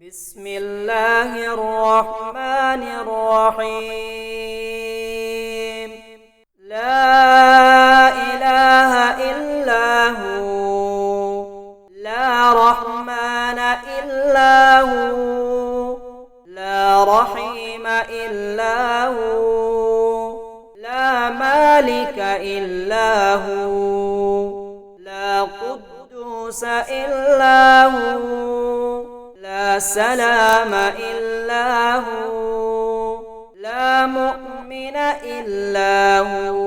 بسم الله الرحمن الرحيم. لا إله إلا هو، لا رحمن إلا هو، لا رحيم إلا هو، لا مالك إلا هو، لا قدوس إلا هو، لا سلام إلا هو، لا مؤمن إلا هو،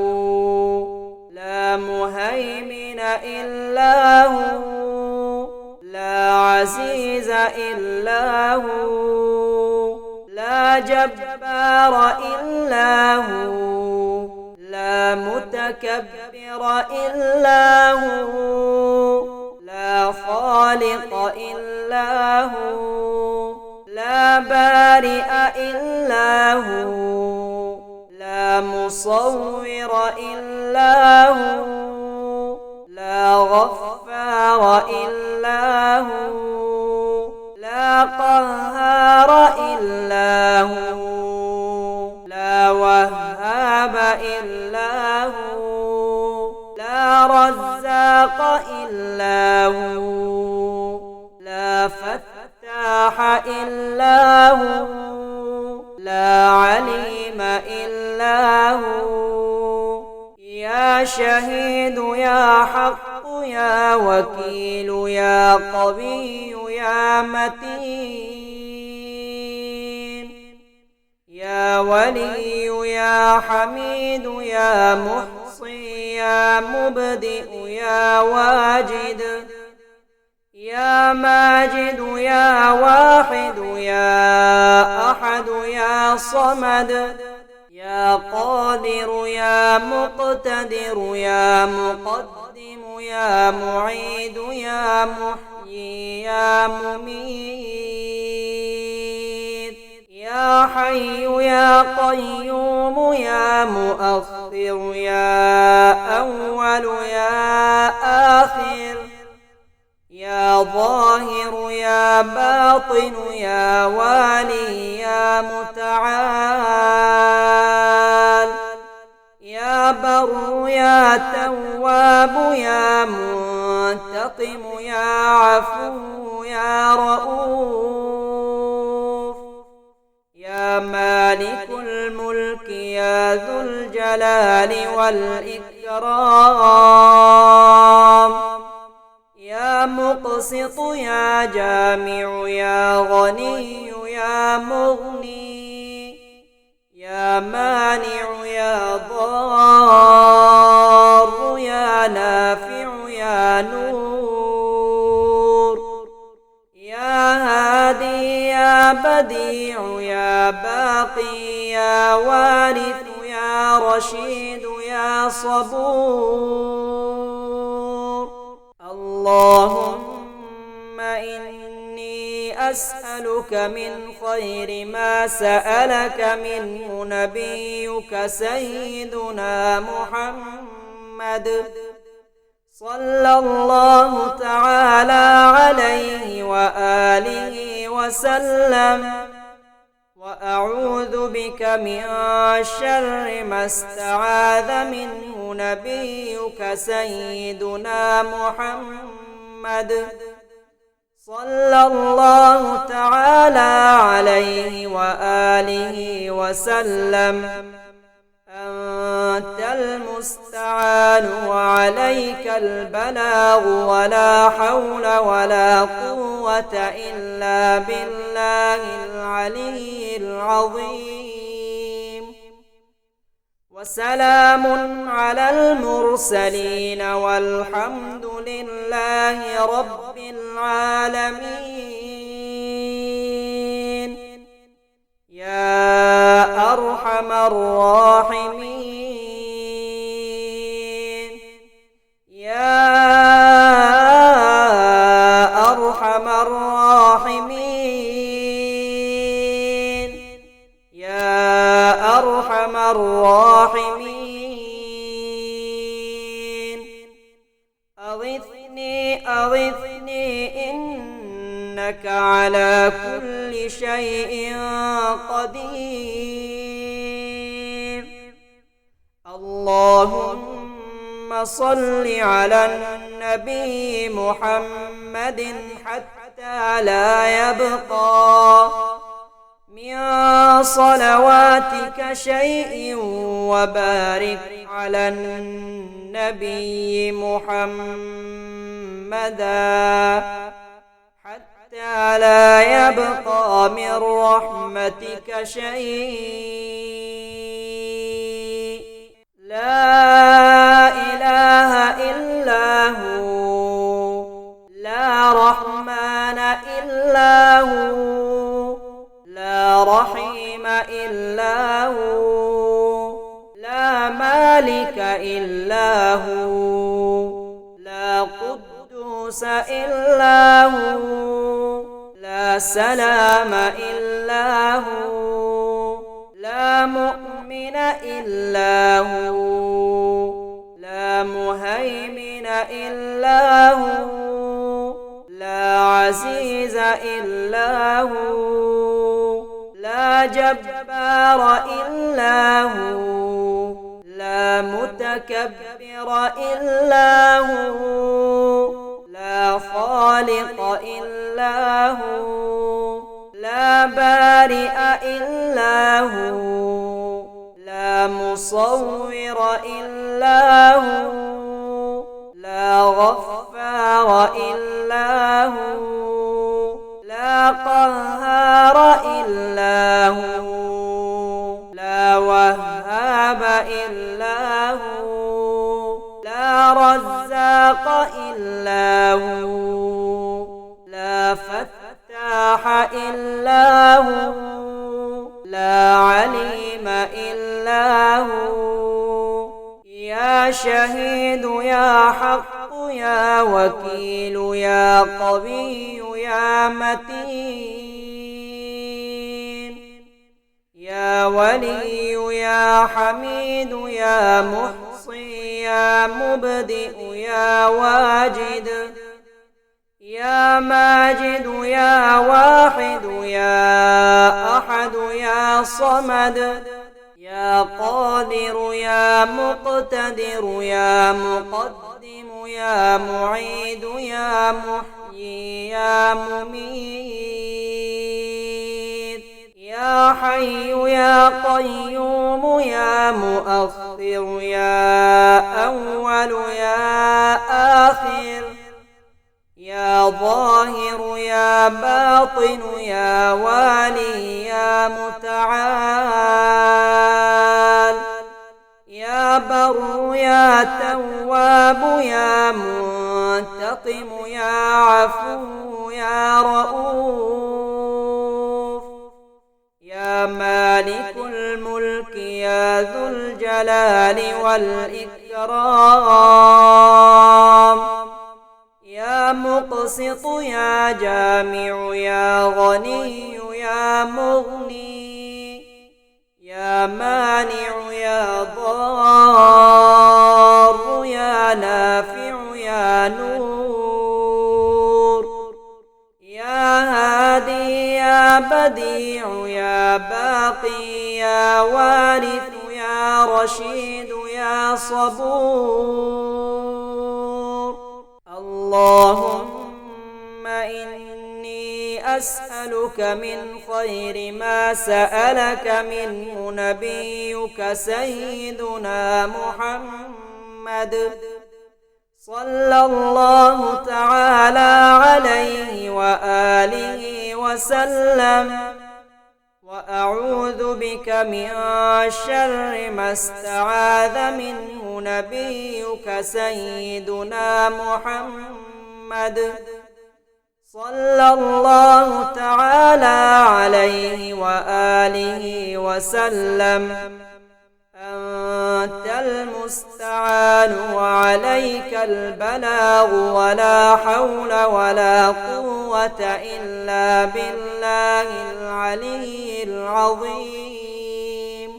لا مهيمن إلا هو، لا عزيز إلا هو، لا جبار إلا هو، لا متكبر إلا هو، لا خالق إلا هو، لا بارئ إلا هو، لا مصور إلا هو، لا غفار إلا هو، لا قهار إلا هو، لا وهاب إلا هو، لا رزاق إلا هو، لا فتاح إلا هو، لا عليم إلا هو، يا شهيد يا حق يا وكيل يا قوي يا متين، يا ولي يا حميد يا محصي يا مبدئ يا واجد، يا ماجد يا واحد يا أحد يا صمد، يا قادر يا مقتدر يا مقدم يا معيد يا محيي يا مميت، يا حي يا قيوم يا مؤخر يا أول يا آخر، يا ظاهر يا باطن يا والي يا متعال، يا بر يا تواب يا منتقم يا عفو يا رؤوف، يا مالك الملك يا ذو الجلال والإكرام، يا مقسط يا جامع يا غني يا مغني، يا مانع يا ضار يا نافع يا نور، يا هادي يا بديع يا باقي يا وارث يا رشيد يا صبور. اللهم إني أسألك من خير ما سألك منه نبيك سيدنا محمد صلى الله تعالى عليه وآله وسلم، وأعوذ بك من شر ما استعاذ منه نبيك سيدنا محمد صلى الله تعالى عليه وآله وسلم. أنت المستعان وعليك البلاغ، ولا حول ولا قوة إلا بالله العلي العظيم. وسلام على المرسلين والحمد لله رب العالمين. يا أرحم الراحمين، يا أرحم الراحمين، يا أرحم الراحمين. أغثني أغثني إن كل شيء قدير. اللهم صل على النبي محمد حتى لا يبقى من صلواتك شيء، وبارك على النبي محمدا حتى لا يبقى من رحمتك شيء. لا إله إلا هو، لا رحمن إلا هو، لا رحيم إلا هو، لا مالك إلا هو، لا قدوس إلا هو، لا سلام إلا هو، لا مؤمن إلا هو، لا مهيمن إلا هو، لا عزيز إلا هو، لا جبار إلا هو، لا متكبر إلا هو، لا خالق إلا هو، لا بارئ إلا هو، لا مصور إلا هو، لا غفار إلا هو، لا قهار إلا هو، لا وهاب إلا هو، لا رزاق إلا هو، لا فتاح إلا هو، لا عليم إلا هو، يا شهيد يا حق يا وكيل يا قوي يا متين، يا ولي يا حميد يا محصي يا مبدئ يا واجد، يا ماجد يا واحد يا أحد يا صمد، يا قادر يا مقتدر يا مقدم يا معيد يا محيي يا مميت، يا حي يا قيوم يا مؤخر يا أول يا آخر، يا ظاهر يا باطن يا والي يا متعال، يا بر يا تواب يا منتقم يا عفو يا رؤوف، يا مالك الملك يا ذو الجلال والإكرام، يا مقسط يا جامع يا غني يا مغني، يا مانع يا ضار يا نافع يا نور، يا هادي يا بديع يا باقي يا وارث يا رشيد يا صبور. اللهم إني أسألك من خير ما سألك منه نبيك سيدنا محمد صلى الله تعالى عليه وآله وسلم، وأعوذ بك من شر ما استعاذ منه نبيك سيدنا محمد صلى الله تعالى عليه وآله وسلم. أنت المستعان وعليك البلاغ، ولا حول ولا قوة إلا بالله العلي العظيم.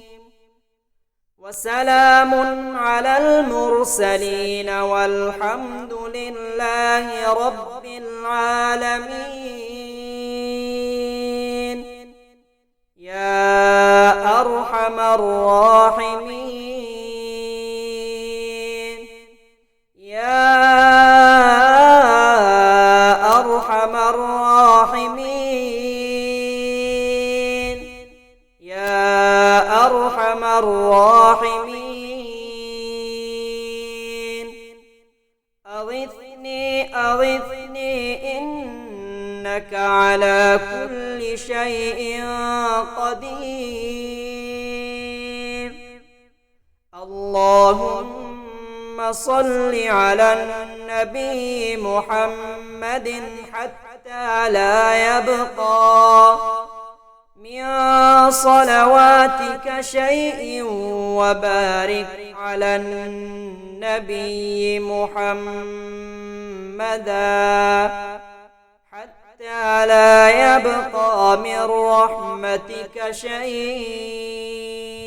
وسلام على المرسلين والحمد لله رب العالمين. أرحم الراحمين يا أرحم الراحمين يا أرحم الراحمين أغثني أغثني إنك على كل شيء قدير اللهم صل على النبي محمد حتى لا يبقى من صلواتك شيء وبارك على النبي محمدا حتى لا يبقى من رحمتك شيء